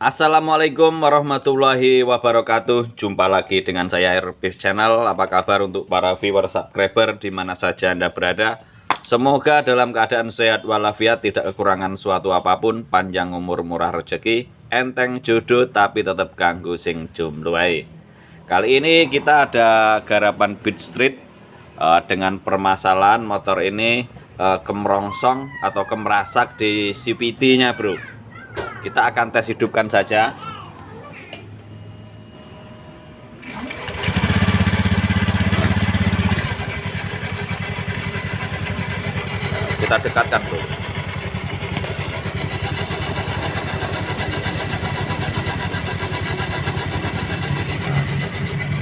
Assalamualaikum warahmatullahi wabarakatuh. Jumpa lagi dengan saya RPIF Channel. Apa kabar untuk para viewer subscriber di mana saja Anda berada? Semoga dalam keadaan sehat walafiat, tidak kekurangan suatu apapun, panjang umur, murah rezeki, enteng jodoh tapi tetap ganggu sing jomblo ae. Kali ini kita ada garapan Beat Street dengan permasalahan motor ini kemerongsong atau kemerasak di CVT-nya, bro. Kita akan tes hidupkan saja. Kita dekatkan, bro.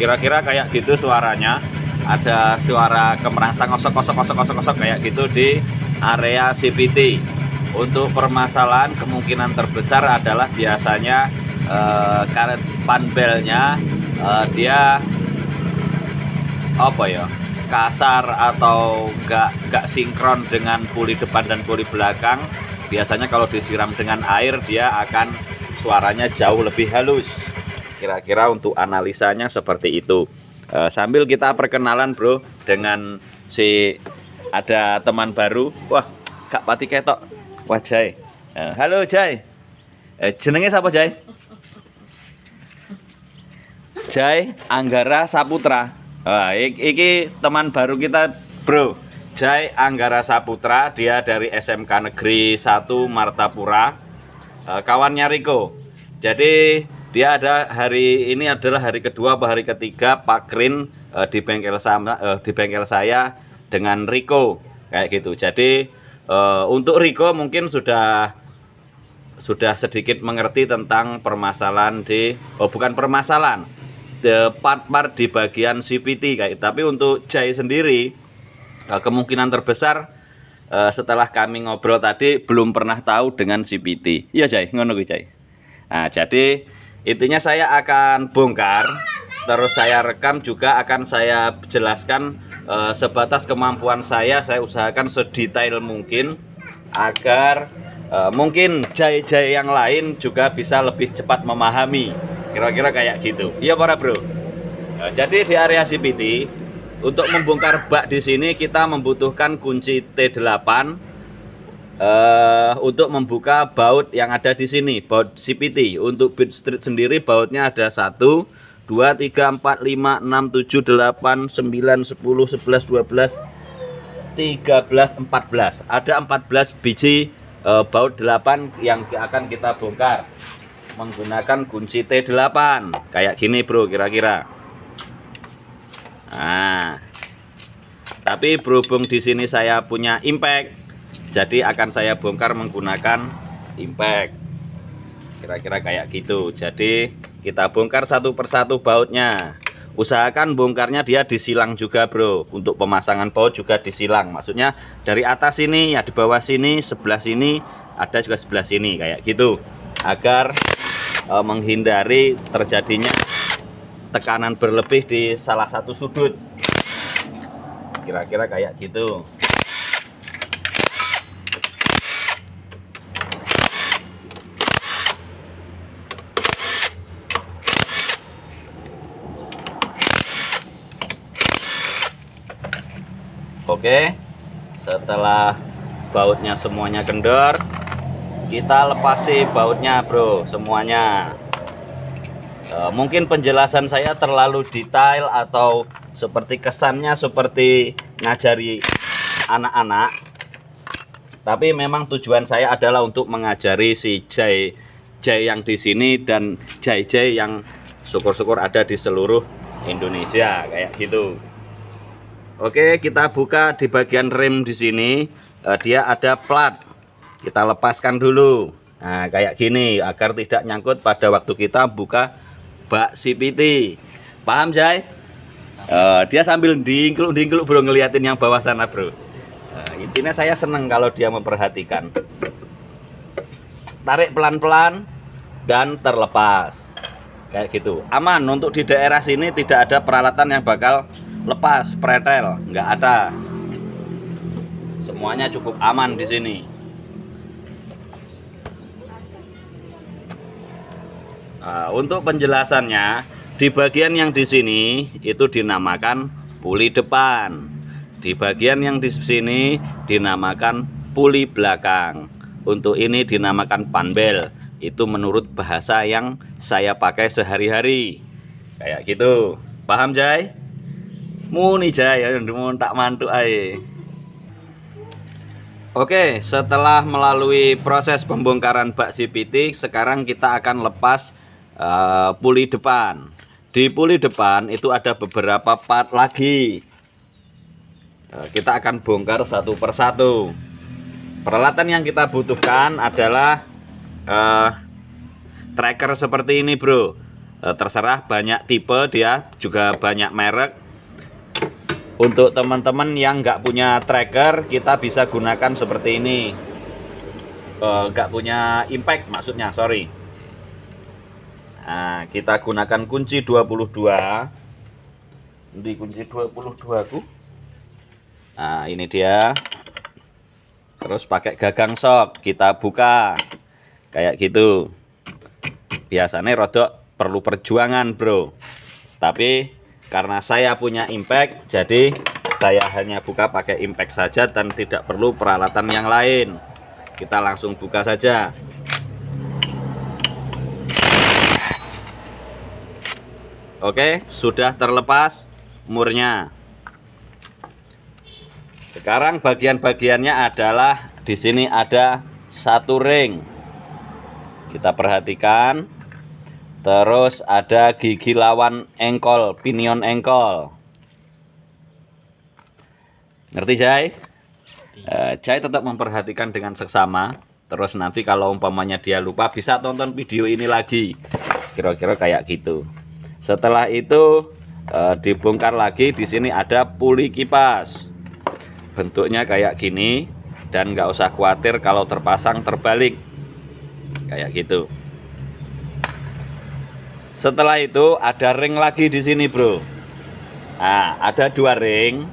Kira-kira kayak gitu suaranya. Ada suara kemerangsang kosok kayak gitu di area CVT. Untuk permasalahan kemungkinan terbesar adalah biasanya karet panbelnya dia apa ya, kasar atau gak sinkron dengan puli depan dan puli belakang. Biasanya kalau disiram dengan air dia akan suaranya jauh lebih halus. Kira-kira untuk analisanya seperti itu. Sambil kita perkenalan, bro, dengan ada teman baru. Wah, Kak Pati ketok. Wah, Jai. Halo, Jai. Jenenge siapa, Jai? Jai Anggara Saputra. Iki teman baru kita, bro. Jai Anggara Saputra, dia dari SMK Negeri 1 Martapura. Kawannya Riko. Jadi dia ada hari ini adalah hari kedua atau hari ketiga pakrin di bengkel saya dengan Riko kayak gitu. Jadi untuk Riko mungkin sudah sedikit mengerti tentang permasalahan bukan permasalahan, part-part di bagian CVT kayak. Tapi untuk Jai sendiri kemungkinan terbesar setelah kami ngobrol tadi belum pernah tahu dengan CVT. Iya, Jai, ngono kuwi, Jai. Nah, jadi intinya saya akan bongkar, terus saya rekam juga, akan saya jelaskan sebatas kemampuan saya usahakan sedetail mungkin agar mungkin Jai-Jai yang lain juga bisa lebih cepat memahami. Kira-kira kayak gitu. Iya para bro. Jadi di area CVT untuk membongkar bak di sini kita membutuhkan kunci T8 untuk membuka baut yang ada di sini, baut CVT. Untuk Beat Street sendiri bautnya ada 1, 2, 3, 4, 5, 6, 7, 8, 9, 10, 11, 12, 13, 14. Ada 14 biji baut 8 yang akan kita bongkar menggunakan kunci T8. Kayak gini, bro, kira-kira. Nah, tapi berhubung di sini saya punya impact, jadi akan saya bongkar menggunakan impact. Kira-kira kayak gitu. Jadi kita bongkar satu persatu bautnya. Usahakan bongkarnya dia disilang juga, bro. Untuk pemasangan baut juga disilang. Maksudnya dari atas sini, ya di bawah sini, sebelah sini, ada juga sebelah sini kayak gitu. Agar menghindari terjadinya tekanan berlebih di salah satu sudut. Kira-kira kayak gitu. Oke, setelah bautnya semuanya kendor, kita lepasi bautnya, bro, semuanya. Mungkin penjelasan saya terlalu detail atau seperti kesannya seperti ngajari anak-anak, tapi memang tujuan saya adalah untuk mengajari si Jai yang di sini dan Jai yang syukur-syukur ada di seluruh Indonesia kayak gitu. Oke, kita buka di bagian rem di sini. Dia ada plat. Kita lepaskan dulu. Nah, kayak gini agar tidak nyangkut pada waktu kita buka bak CVT. Paham, Jai? Dia sambil dingkluk bro, ngeliatin yang bawah sana, bro. Intinya saya seneng kalau dia memperhatikan. Tarik pelan-pelan dan terlepas. Kayak gitu. Aman. Untuk di daerah sini tidak ada peralatan yang bakal lepas pretel, nggak ada. Semuanya cukup aman di sini. Nah, untuk penjelasannya, di bagian yang di sini itu dinamakan puli depan. Di bagian yang di sini dinamakan puli belakang. Untuk ini dinamakan panbel. Itu menurut bahasa yang saya pakai sehari-hari. Kayak gitu. Paham, Jai? Muni Jai, mau tak mantuk ae. Oke, setelah melalui proses pembongkaran bak CVT, sekarang kita akan lepas puli depan. Di puli depan itu ada beberapa part lagi. Kita akan bongkar satu persatu. Peralatan yang kita butuhkan adalah tracker seperti ini, bro. Terserah, banyak tipe, dia juga banyak merek. Untuk teman-teman yang nggak punya tracker, kita bisa gunakan seperti ini. Nggak punya impact maksudnya, sorry. Nah, kita gunakan kunci 22. Di kunci 22 ku. Nah, ini dia. Terus pakai gagang sok, kita buka. Kayak gitu. Biasanya rodok perlu perjuangan, bro. Tapi karena saya punya impact, jadi saya hanya buka pakai impact saja dan tidak perlu peralatan yang lain. Kita langsung buka saja. Oke, sudah terlepas murnya. Sekarang bagian-bagiannya adalah di sini ada satu ring. Kita perhatikan. Terus ada gigi lawan engkol, pinion engkol. Ngerti, Jai? Jai tetap memperhatikan dengan seksama. Terus nanti kalau umpamanya dia lupa, bisa tonton video ini lagi. Kira-kira kayak gitu. Setelah itu dibongkar lagi. Di sini ada puli kipas. Bentuknya kayak gini. Dan nggak usah khawatir kalau terpasang terbalik. Kayak gitu. Setelah itu ada ring lagi di sini, bro. Nah, ada dua ring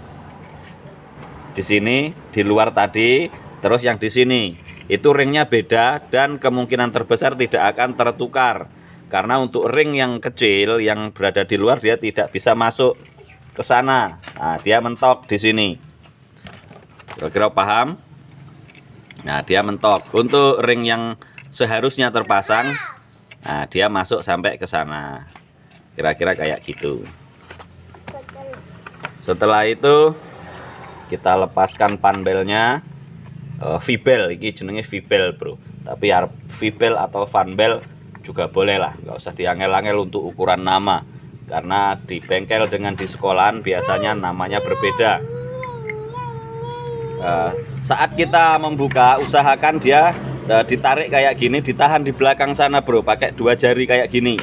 di sini, di luar tadi, terus yang di sini. Itu ringnya beda dan kemungkinan terbesar tidak akan tertukar. Karena untuk ring yang kecil yang berada di luar, dia tidak bisa masuk ke sana. Nah, dia mentok di sini. Kira-kira paham? Nah, dia mentok. Untuk ring yang seharusnya terpasang, nah, dia masuk sampai ke sana. Kira-kira kayak gitu. Setelah itu kita lepaskan panbelnya. V-bel, ini jenenge V-bel, bro. Tapi V-bel atau fanbel juga boleh lah. Nggak usah diangel-angel untuk ukuran nama. Karena di bengkel dengan di sekolahan biasanya namanya berbeda. Saat kita membuka, usahakan dia ditarik kayak gini, ditahan di belakang sana, bro, pakai dua jari kayak gini.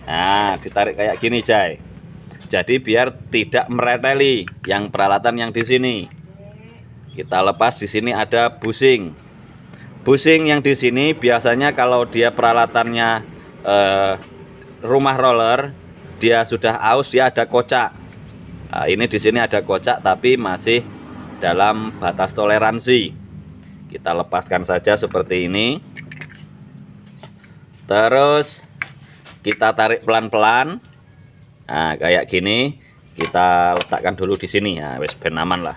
Nah, ditarik kayak gini, Jai. Jadi biar tidak mereteli yang peralatan yang di sini. Kita lepas. Di sini ada bushing. Bushing yang di sini biasanya kalau dia peralatannya rumah roller, dia sudah aus, dia ada kocak. Nah, ini di sini ada kocak tapi masih dalam batas toleransi. Kita lepaskan saja seperti ini. Terus kita tarik pelan-pelan. Nah, kayak gini. Kita letakkan dulu di sini ya, wes ben aman lah.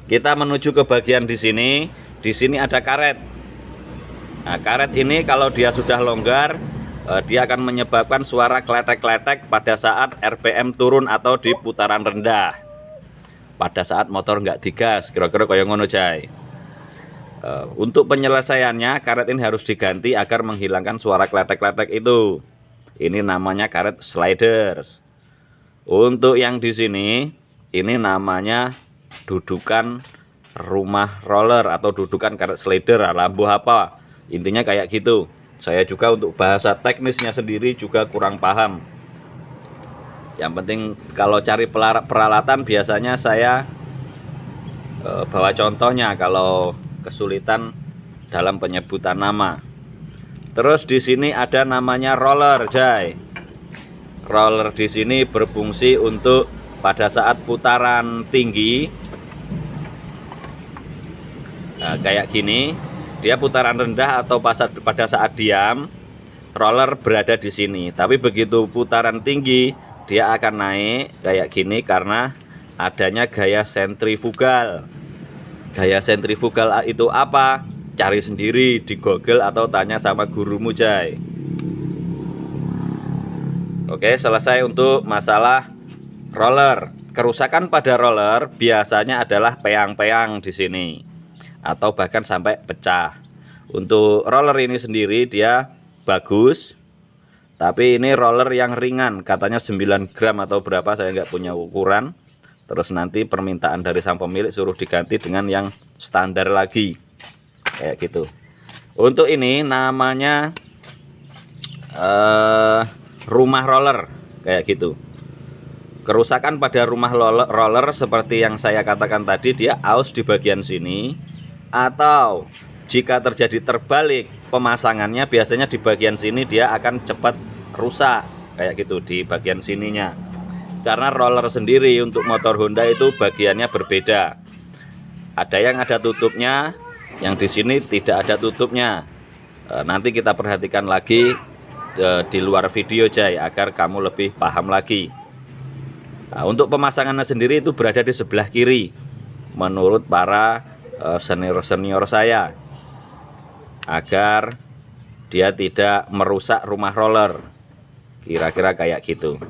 Kita menuju ke bagian di sini. Di sini ada karet. Nah, karet ini kalau dia sudah longgar, dia akan menyebabkan suara kletek-kletek pada saat RPM turun atau di putaran rendah. Pada saat motor nggak digas, kira-kira kayak ngono, Jai. Untuk penyelesaiannya, karet ini harus diganti agar menghilangkan suara kletek-kletek itu. Ini namanya karet sliders. Untuk yang di sini, ini namanya dudukan rumah roller atau dudukan karet slider, lampu apa. Intinya kayak gitu. Saya juga untuk bahasa teknisnya sendiri juga kurang paham. Yang penting kalau cari peralatan biasanya saya bawa contohnya kalau kesulitan dalam penyebutan nama. Terus di sini ada namanya roller, Jai. Roller di sini berfungsi untuk pada saat putaran tinggi. Nah, kayak gini, dia putaran rendah atau pada saat diam, roller berada di sini, tapi begitu putaran tinggi dia akan naik kayak gini karena adanya gaya sentrifugal. Gaya sentrifugal itu apa? Cari sendiri di Google atau tanya sama gurumu, Jai. Oke, selesai untuk masalah roller. Kerusakan pada roller biasanya adalah peang-peang di sini atau bahkan sampai pecah. Untuk roller ini sendiri dia bagus, tapi ini roller yang ringan, katanya 9 gram atau berapa, saya nggak punya ukuran. Terus nanti permintaan dari sang pemilik suruh diganti dengan yang standar lagi kayak gitu. Untuk ini namanya rumah roller kayak gitu. Kerusakan pada rumah roller seperti yang saya katakan tadi, dia aus di bagian sini, atau jika terjadi terbalik pemasangannya biasanya di bagian sini dia akan cepat rusak kayak gitu di bagian sininya. Karena roller sendiri untuk motor Honda itu bagiannya berbeda. Ada yang ada tutupnya, yang di sini tidak ada tutupnya. Nanti kita perhatikan lagi di luar video, Jai, agar kamu lebih paham lagi. Nah, untuk pemasangannya sendiri itu berada di sebelah kiri menurut para senior-senior saya, agar dia tidak merusak rumah roller. Kira-kira kayak gitu.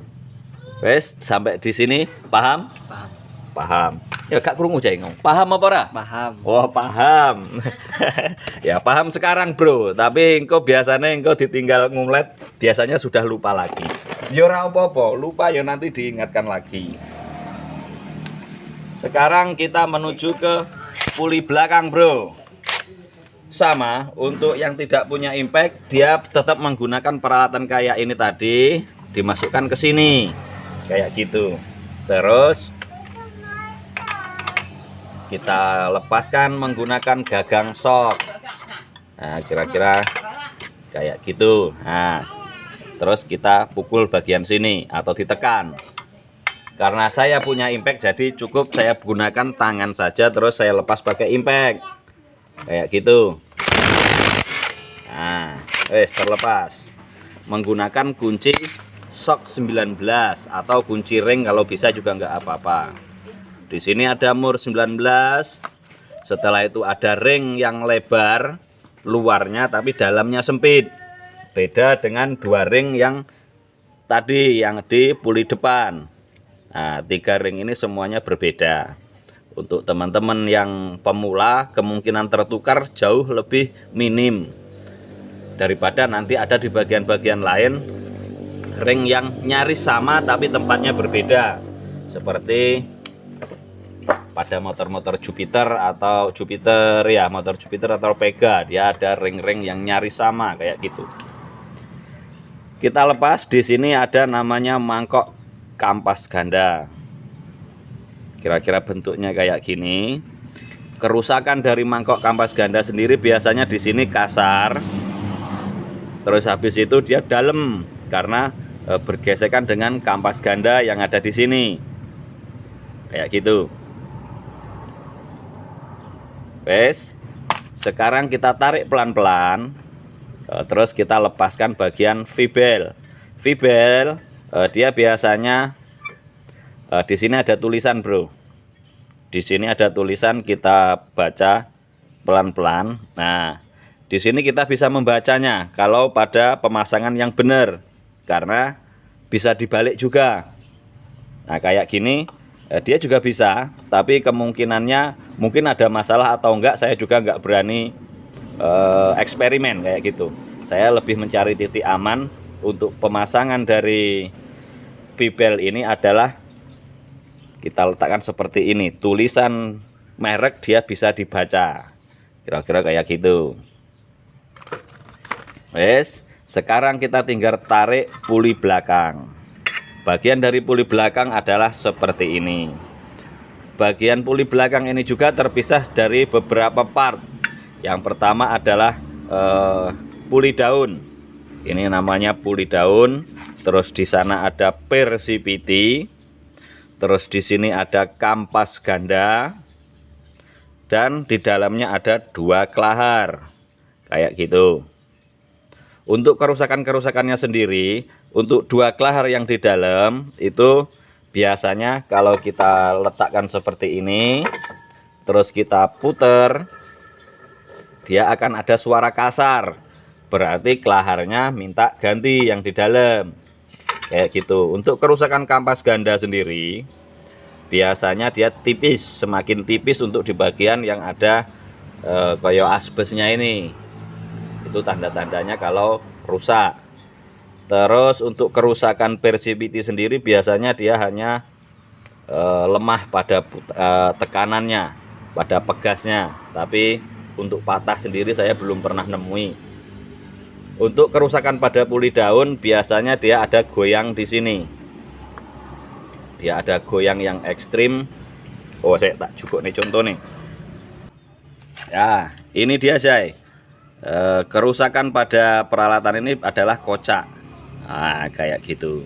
Wes, sampai di sini paham? Paham. Paham. Ya gak krungu Jai ngomong. Paham apa ora? Paham. Oh, paham. Ya paham sekarang, Bro. Tapi engkau biasanya engkau ditinggal ngulet, biasanya sudah lupa lagi. Ya ora apa-apa, lupa ya nanti diingatkan lagi. Sekarang kita menuju ke puli belakang, Bro. Sama, untuk yang tidak punya impact, dia tetap menggunakan peralatan kayak ini tadi, dimasukkan ke sini. Kayak gitu. Terus kita lepaskan menggunakan gagang sok. Nah, kira-kira kayak gitu. Nah, terus kita pukul bagian sini atau ditekan. Karena saya punya impact, jadi cukup saya gunakan tangan saja, terus saya lepas pakai impact kayak gitu. Nah, terlepas menggunakan kunci sok 19 atau kunci ring, kalau bisa juga nggak apa-apa. Di sini ada mur 19. Setelah itu ada ring yang lebar luarnya tapi dalamnya sempit. Beda dengan 2 ring yang tadi yang di puli depan. Nah, 3 ring ini semuanya berbeda. Untuk teman-teman yang pemula, kemungkinan tertukar jauh lebih minim daripada nanti ada di bagian-bagian lain ring yang nyaris sama tapi tempatnya berbeda, seperti pada motor-motor Jupiter atau motor Jupiter atau Pega, dia ada ring-ring yang nyaris sama kayak gitu. Kita lepas. Di sini ada namanya mangkok kampas ganda. Kira-kira bentuknya kayak gini. Kerusakan dari mangkok kampas ganda sendiri biasanya di sini kasar. Terus habis itu dia dalam karena bergesekan dengan kampas ganda yang ada di sini. Kayak gitu. Wes, sekarang kita tarik pelan-pelan. Terus kita lepaskan bagian vibel. Vibel dia biasanya di sini ada tulisan, Bro. Di sini ada tulisan, kita baca pelan-pelan. Nah, di sini kita bisa membacanya kalau pada pemasangan yang benar, karena bisa dibalik juga. Nah, kayak gini dia juga bisa, tapi kemungkinannya mungkin ada masalah atau enggak, saya juga enggak berani eksperimen kayak gitu. Saya lebih mencari titik aman. Untuk pemasangan dari bibel ini adalah kita letakkan seperti ini, tulisan merek dia bisa dibaca, kira-kira kayak gitu. Wes, sekarang kita tinggal tarik puli belakang. Bagian dari puli belakang adalah seperti ini. Bagian puli belakang ini juga terpisah dari beberapa part. Yang pertama adalah puli daun. Ini namanya puli daun. Terus di sana ada persipiti. Terus di sini ada kampas ganda. Dan di dalamnya ada 2 kelahar. Kayak gitu. Untuk kerusakan-kerusakannya sendiri, untuk dua kelahar yang di dalam itu biasanya kalau kita letakkan seperti ini, terus kita puter, dia akan ada suara kasar. Berarti kelaharnya minta ganti yang di dalam. Kayak gitu. Untuk kerusakan kampas ganda sendiri, biasanya dia tipis, semakin tipis untuk di bagian yang ada kayak asbesnya ini. Itu tanda-tandanya kalau rusak. Terus untuk kerusakan PCVT sendiri biasanya dia hanya lemah pada tekanannya, pada pegasnya. Tapi untuk patah sendiri saya belum pernah nemui. Untuk kerusakan pada puli daun biasanya dia ada goyang di sini. Dia ada goyang yang ekstrim. Oh, saya tak cukup nih contoh nih. Ya, ini dia Jay. Kerusakan pada peralatan ini adalah kocak. Nah, kayak gitu.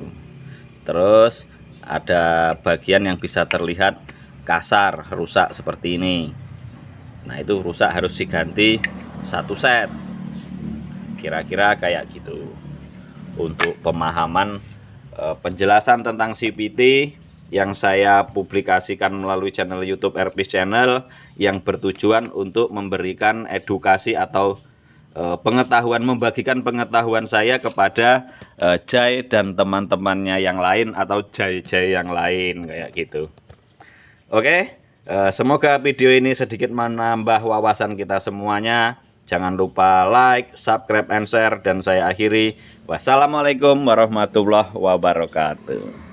Terus ada bagian yang bisa terlihat kasar, rusak seperti ini. Nah, itu rusak harus diganti satu set. Kira-kira kayak gitu. Untuk pemahaman penjelasan tentang CVT yang saya publikasikan melalui channel YouTube RPS Channel, yang bertujuan untuk memberikan edukasi atau pengetahuan, membagikan pengetahuan saya kepada Jay dan teman-temannya yang lain, atau Jay-Jay yang lain kayak gitu. Oke, semoga video ini sedikit menambah wawasan kita semuanya. Jangan lupa like, subscribe, and share. Dan saya akhiri, wassalamualaikum warahmatullahi wabarakatuh.